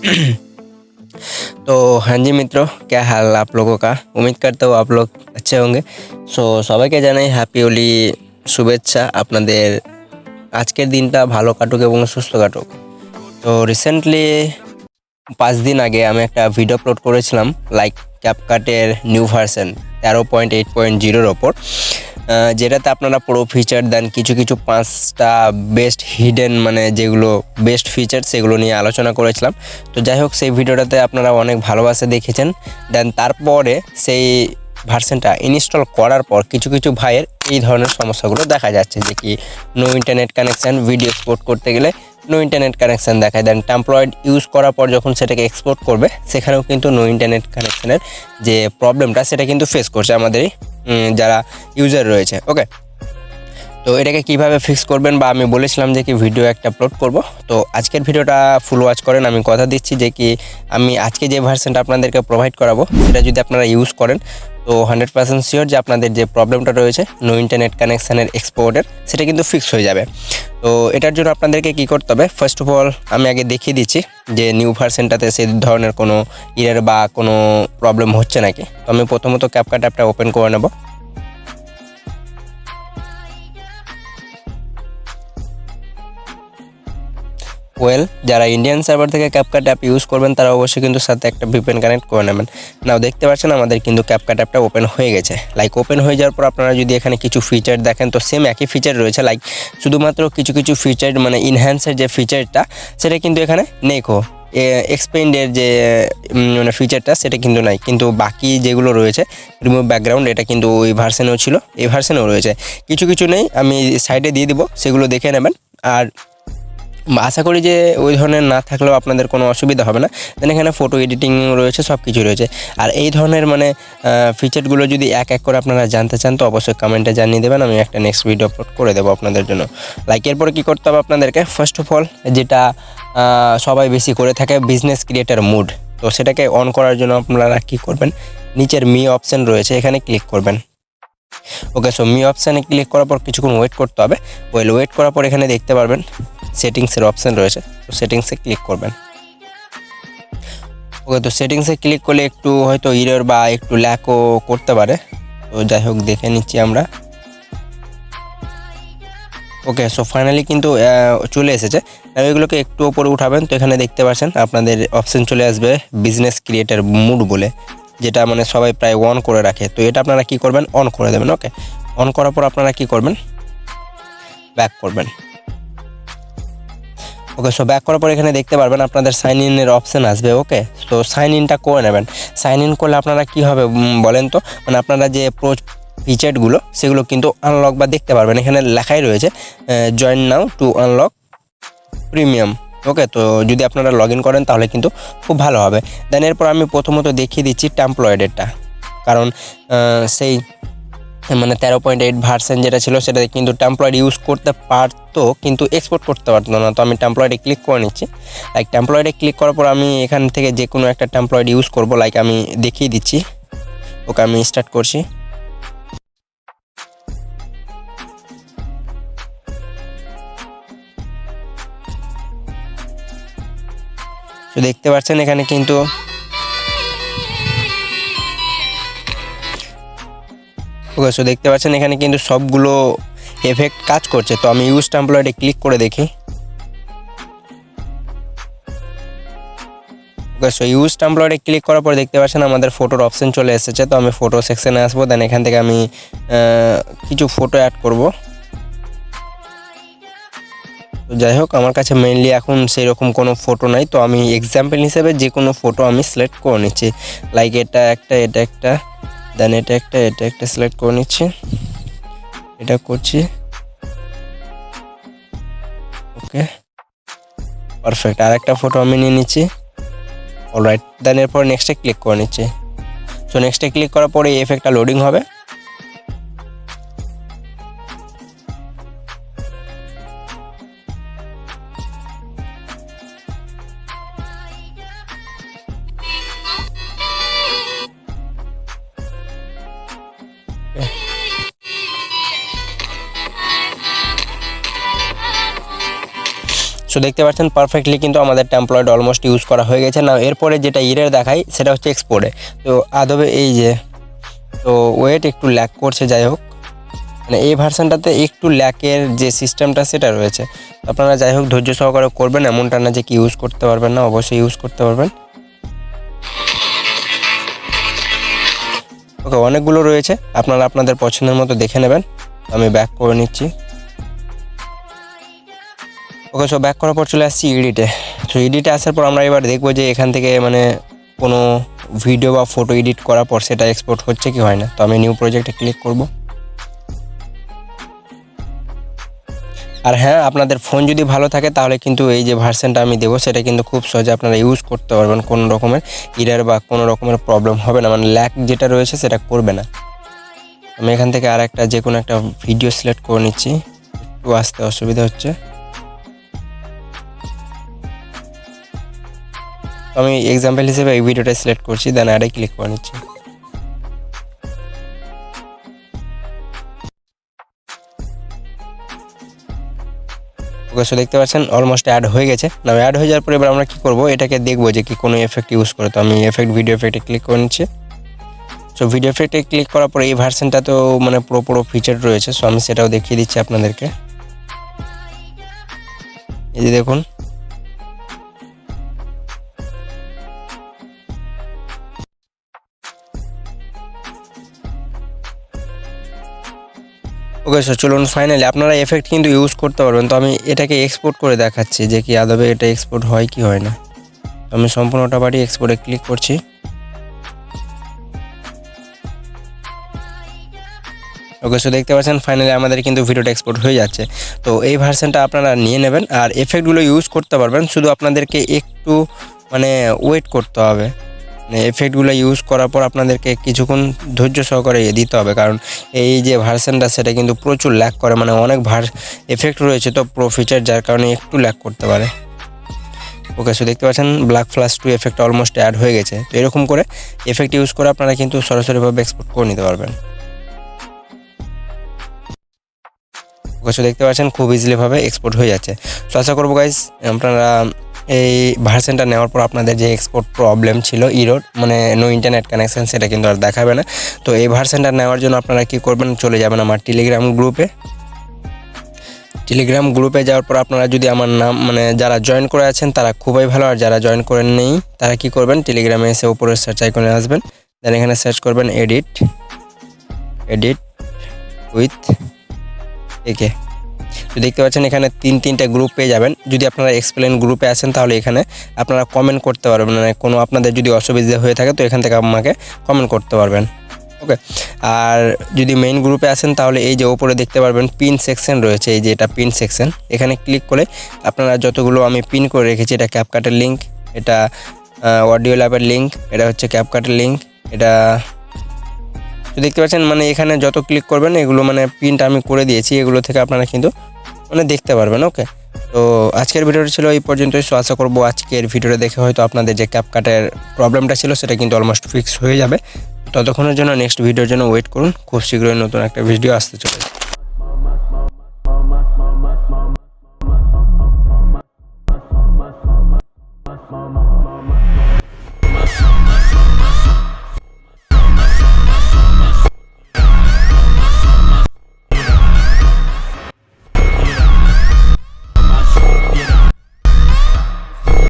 तो हाँ जी मित्रों, क्या हाल आप लोगों का। उम्मीद करता हूँ आप लोग अच्छे होंगे। সবাইকে জানাই হ্যাপি হোলি শুভেচ্ছা। আপনাদের আজকের দিনটা ভালো কাটুক এবং সুস্থ কাটুক। তো রিসেন্টলি 5 দিন আগে আমি একটা ভিডিও আপলোড করেছিলাম লাইক ক্যাপকাটের নিউ ভার্সন 13.8.0-র ওপর, যেটাতে আপনারা পুরো ফিচার দেন, কিছু কিছু 5টা বেস্ট হিডেন মানে যেগুলো বেস্ট ফিচার সেগুলো নিয়ে আলোচনা করেছিলাম। তো যাই হোক, সেই ভিডিওটাতে আপনারা অনেক ভালোবাসে দেখেছেন। দেন তারপরে সেই ভার্সনটা ইনস্টল করার পর কিছু কিছু ভাইয়ের এই ধরনের সমস্যাগুলো দেখা যাচ্ছে, যে কি no internet connection, video export করতে গেলে নো ইন্টারনেট কানেকশান দেখায়। দেন টেমপ্লয়েড ইউজ করার পর যখন সেটাকে এক্সপোর্ট করবে সেখানেও কিন্তু নো ইন্টারনেট কানেকশানের যে প্রবলেমটা সেটা কিন্তু ফেস করছে আমাদের যারা ইউজার রয়েছে। ওকে, তো এটাকে কিভাবে ফিক্স করবেন বা আমি বলেছিলাম যে কি ভিডিও একটা আপলোড করব, তো আজকের ভিডিওটা ফুল ওয়াচ করেন। আমি কথা দিচ্ছি যে কি আমি আজকে যে ভার্সনটা আপনাদেরকে প্রোভাইড করাবো সেটা যদি আপনারা ইউজ করেন তো 100% শিওর যে আপনাদের যে প্রবলেমটা রয়েছে নো ইন্টারনেট কানেকশানের এক্সপোর্টের সেটা কিন্তু ফিক্স হয়ে যাবে। তো এটার জন্য আপনাদেরকে কী করতে হবে, ফার্স্ট অফ অল আমি আগে দেখিয়ে দিচ্ছি যে নিউ ভার্সনটাতে সেই ধরনের কোনো ইরার বা কোনো প্রবলেম হচ্ছে নাকি। তো আমি প্রথমত ক্যাপকাট অ্যাপটা ওপেন করে নেব। যারা ইন্ডিয়ান সার্ভার থেকে ক্যাপকাট অ্যাপ ইউজ করবেন তারা অবশ্যই কিন্তু সাথে একটা ভিপিএন কানেক্ট করে নেবেন। নাও দেখতে পাচ্ছেন আমাদের কিন্তু ক্যাপকাট অ্যাপটা ওপেন হয়ে গেছে। লাইক ওপেন হয়ে যাওয়ার পর আপনারা যদি এখানে কিছু ফিচার দেখেন তো সেম একই ফিচার রয়েছে, লাইক শুধুমাত্র কিছু কিছু ফিচার মানে ইনহ্যান্সের যে ফিচারটা সেটা কিন্তু এখানে নেই। এক্সপেন্ডের যে মানে ফিচারটা সেটা কিন্তু নাই, কিন্তু বাকি যেগুলো রয়েছে রিমুভ ব্যাকগ্রাউন্ড এটা কিন্তু ওই ভার্সনেও ছিল, এই ভার্সনেও রয়েছে। কিছু কিছু নেই, আমি সাইডে দিয়ে দিব, সেগুলো দেখে নেবেন। আর আশা করি যে ওই ধরনের না থাকলেও আপনাদের কোনো অসুবিধা হবে না। দেন এখানে ফটো এডিটিং রয়েছে, সব কিছু রয়েছে। আর এই ধরনের মানে ফিচারগুলো যদি এক এক করে আপনারা জানতে চান তো অবশ্যই কমেন্টে জানিয়ে দেবেন, আমি একটা নেক্সট ভিডিও আপলোড করে দেবো আপনাদের জন্য। লাইক এরপরে কী করতে হবে আপনাদেরকে, ফার্স্ট অফ অল যেটা সবাই বেশি করে থাকে বিজনেস ক্রিয়েটার মুড, তো সেটাকে অন করার জন্য আপনারা কী করবেন, নিচের মি অপশান রয়েছে এখানে ক্লিক করবেন। ওকে, সো মি অপশানে ক্লিক করার পর কিছুক্ষণ ওয়েট করতে হবে। ওয়েট করার পর এখানে দেখতে পারবেন সেটিংসের অপশান রয়েছে, তো সেটিংসে ক্লিক করবেন। ওকে, তো সেটিংসে ক্লিক করলে একটু হয়তো ইরর বা একটু ল্যাকও করতে পারে, তো যাই হোক দেখে নিচ্ছি আমরা। ওকে, সো ফাইনালি কিন্তু চলে এসেছে। এগুলোকে একটু ওপরে উঠাবেন তো এখানে দেখতে পাচ্ছেন আপনাদের অপশান চলে আসবে বিজনেস ক্রিয়েটার মুড বলে, যেটা মানে সবাই প্রায় অন করে রাখে। তো এটা আপনারা কি করবেন, অন করে দেবেন। ওকে, অন করার পর আপনারা কি করবেন, ব্যাক করবেন। ওকে, সো ব্যাক করার পর এখানে দেখতে পারবেন আপনাদের সাইন ইনের অপশান আসবে। ওকে, তো সাইন ইনটা করে নেবেন। সাইন ইন করলে আপনারা কি হবে বলেন তো, মানে আপনারা যে ফিচারগুলো সেগুলো কিন্তু আনলক বা দেখতে পারবেন। এখানে লেখাই রয়েছে join now to unlock premium. Okay, তো যদি আপনারা লগ ইন করেন তাহলে কিন্তু খুব ভালো হবে। দেন এরপর আমি প্রথমত দেখিয়ে দিচ্ছি টেমপ্লয়েডেরটা, কারণ সেই মানে 13.8 ভার্সন যেটা ছিল সেটাতে কিন্তু টেমপ্লয়েড ইউজ করতে পারতো কিন্তু এক্সপোর্ট করতে পারতো না। তো আমি টেমপ্লয়েডে ক্লিক করে নিচ্ছি। লাইক টেমপ্লয়েডে ক্লিক করার পর আমি এখান থেকে যে কোনো একটা টেমপ্লয়েড ইউজ করব, লাইক আমি দেখিয়ে দিচ্ছি। ওকে, আমি স্টার্ট করছি। তো দেখতে পাচ্ছেন এখানে কিন্তু ওকে, সো দেখতে পাচ্ছেন এখানে কিন্তু সবগুলো এফেক্ট কাজ করছে। তো আমি ইউজ টেমপ্লয়েডে ক্লিক করে দেখি। ওকে, সো ইউজ টেমপ্লয়েডে ক্লিক করার পর দেখতে পাচ্ছেন আমাদের ফটোর অপশান চলে এসেছে। তো আমি ফটো সেকশনে আসবো, দেন এখান থেকে আমি কিছু ফটো অ্যাড করব। তো যাই হোক, আমার কাছে মেইনলি এখন সেই রকম কোনো ফটো নাই, তো আমি এক্সাম্পল হিসেবে যে কোনো ফটো আমি সিলেক্ট করে নিচ্ছি। লাইক এটা একটা দেন এটা একটা সিলেক্ট করে নিচ্ছি, এটা করছি। ওকে, পারফেক্ট, আর একটা ফটো আমি নিয়ে নিচ্ছি। অলরাইট, দেন এরপর নেক্সটে ক্লিক করে নিচ্ছি। সো নেক্সটে ক্লিক করার পরে এই এফেক্টটা লোডিং হবে। সো দেখতে পাচ্ছেন পারফেক্টলি কিন্তু আমাদের টেমপ্লয়েড অলমোস্ট ইউজ করা হয়ে গেছে না। এরপরে যেটা এরর দেখায় সেটা হচ্ছে এক্সপোর্টে। তো আদবে এই যে তো ওয়েট একটু ল্যাক করছে, যাই হোক মানে এই ভার্সানটাতে একটু ল্যাকের যে সিস্টেমটা সেটা রয়েছে। আপনারা যাই হোক ধৈর্য সহকারে করবেন, এমনটা না যে কি ইউজ করতে পারবেন না, অবশ্যই ইউজ করতে পারবেন। ওকে, অনেকগুলো রয়েছে, আপনারা আপনাদের পছন্দের মতো দেখে নেবেন। আমি ব্যাক করে নিচ্ছি। ওকে, সো ব্যাক করার পর চলে আসছি এডিটে। তো এডিটে আসার পর আমরা এবার দেখবো যে এখান থেকে মানে কোনো ভিডিও বা ফটো এডিট করার পর সেটা এক্সপোর্ট হচ্ছে কি হয় না। তো আমি নিউ প্রজেক্টে ক্লিক করব। আর হ্যাঁ, আপনাদের ফোন যদি ভালো থাকে তাহলে কিন্তু এই যে ভার্সনটা আমি দেবো সেটা কিন্তু খুব সহজে আপনারা ইউজ করতে পারবেন, কোনো রকমের এরর বা কোনো রকমের প্রবলেম হবে না, মানে ল্যাক যেটা রয়েছে সেটা করবে না। আমি এখান থেকে আর একটা যে কোনো একটা ভিডিও সিলেক্ট করে নিচ্ছি, একটু আসতে অসুবিধা হচ্ছে। আমি এক্সাম্পল হিসেবে এই ভিডিওটা সিলেক্ট করছি, দেন অ্যাডে ক্লিক করে নিচ্ছি। ওকে, সো দেখতে পাচ্ছেন অলমোস্ট অ্যাড হয়ে গেছে না। অ্যাড হয়ে যাওয়ার পরে এবার আমরা কি করব, এটাকে দেখবো যে কি কোনো এফেক্ট ইউজ করে। তো আমি এফেক্ট ভিডিও এফেক্টে ক্লিক করে নিচ্ছি। সো ভিডিও এফেক্টে ক্লিক করার পরে এই ভার্সনটা তো মানে পুরো ফিচার রয়েছে, সো আমি সেটাও দেখিয়ে দিচ্ছি আপনাদেরকে। এই যে দেখুন, ওকে সো চলুন ফাইনালি আপনারা এফেক্ট কিন্তু ইউজ করতে পারবেন। তো আমি এটাকে এক্সপোর্ট করে দেখাচ্ছি যে কি আদবে এটা এক্সপোর্ট হয় কি হয় না। তো আমি সম্পূর্ণটা বাড়ি এক্সপোর্টে ক্লিক করছি। ওকে, সো দেখতে পাচ্ছেন ফাইনালি আমাদের কিন্তু ভিডিওটা এক্সপোর্ট হয়ে যাচ্ছে। তো এই ভার্সনটা আপনারা নিয়ে নেবেন আর এফেক্টগুলো ইউজ করতে পারবেন, শুধু আপনাদেরকে একটু মানে ওয়েট করতে হবে। মানে এফেক্টগুলো ইউজ করার পর আপনাদেরকে কিছুক্ষণ ধৈর্য সহকারে দিতে হবে, কারণ এই যে ভার্সনটা সেটা কিন্তু প্রচুর ল্যাক করে, মানে অনেক এফেক্ট রয়েছে তো প্রো ফিচার, যার কারণে একটু ল্যাক করতে পারে। ওকে, সো দেখতে পাচ্ছেন black flash 2 effect almost add হয়ে গেছে। তো এরকম করে এফেক্ট ইউজ করে আপনারা কিন্তু সরাসরিভাবে এক্সপোর্ট করে নিতে পারবেন। ওকে, সো দেখতে পাচ্ছেন খুব ইজিলিভাবে এক্সপোর্ট হয়ে যাচ্ছে। সো আশা করবো গাইজ আপনারা এই ভার্সনটা নেওয়ার পর আপনাদের যে এক্সপোর্ট প্রবলেম ছিল ইরোড মানে নো ইন্টারনেট কানেকশান সেটা কিন্তু আর দেখাবে না। তো এই ভার্সনটা নেওয়ার জন্য আপনারা কী করবেন, চলে যাবেন আমার টেলিগ্রাম গ্রুপে। টেলিগ্রাম গ্রুপে যাওয়ার পর আপনারা যদি আমার নাম মানে যারা জয়েন করে আছেন তারা খুবই ভালো, আর যারা জয়েন করেন নেই তারা কি করবেন, টেলিগ্রামে এসে উপরে সার্চ আইকনে আসবেন, দেন এখানে সার্চ করবেন এডিট উইথ একে। তো দেখতে পাচ্ছেন এখানে তিনটা গ্রুপ পেয়ে যাবেন। যদি আপনারা এক্সপ্লেন গ্রুপে আসেন তাহলে এখানে আপনারা কমেন্ট করতে পারবেন, মানে কোনো আপনাদের যদি অসুবিধা হয়ে থাকে তো এখান থেকে আমাকে কমেন্ট করতে পারবেন। ওকে, আর যদি মেইন গ্রুপে আসেন তাহলে এই যে ওপরে দেখতে পারবেন পিন সেকশন রয়েছে, এই যে এটা পিন সেকশন, এখানে ক্লিক করে আপনারা যতগুলো আমি পিন করে রেখেছি, এটা ক্যাপকাটের লিঙ্ক, এটা অডিও ল্যাবের লিঙ্ক, এটা হচ্ছে ক্যাপকাটের লিঙ্ক, এটা তো দেখতে পাচ্ছেন মানে এখানে যত ক্লিক করবেন এগুলো মানে প্রিন্ট আমি করে দিয়েছি, এগুলো থেকে আপনারা কিন্তু মানে দেখতে পারবেন। ওকে, তো আজকের ভিডিওটা ছিল এই পর্যন্তই। সো আশা করবো আজকের ভিডিওটা দেখে হয়তো আপনাদের যে ক্যাপকাটের প্রবলেমটা ছিল সেটা কিন্তু অলমোস্ট ফিক্স হয়ে যাবে। ততক্ষণের জন্য নেক্সট ভিডিওর জন্য ওয়েট করুন, খুব শীঘ্রই নতুন একটা ভিডিও আসতে চলেছে।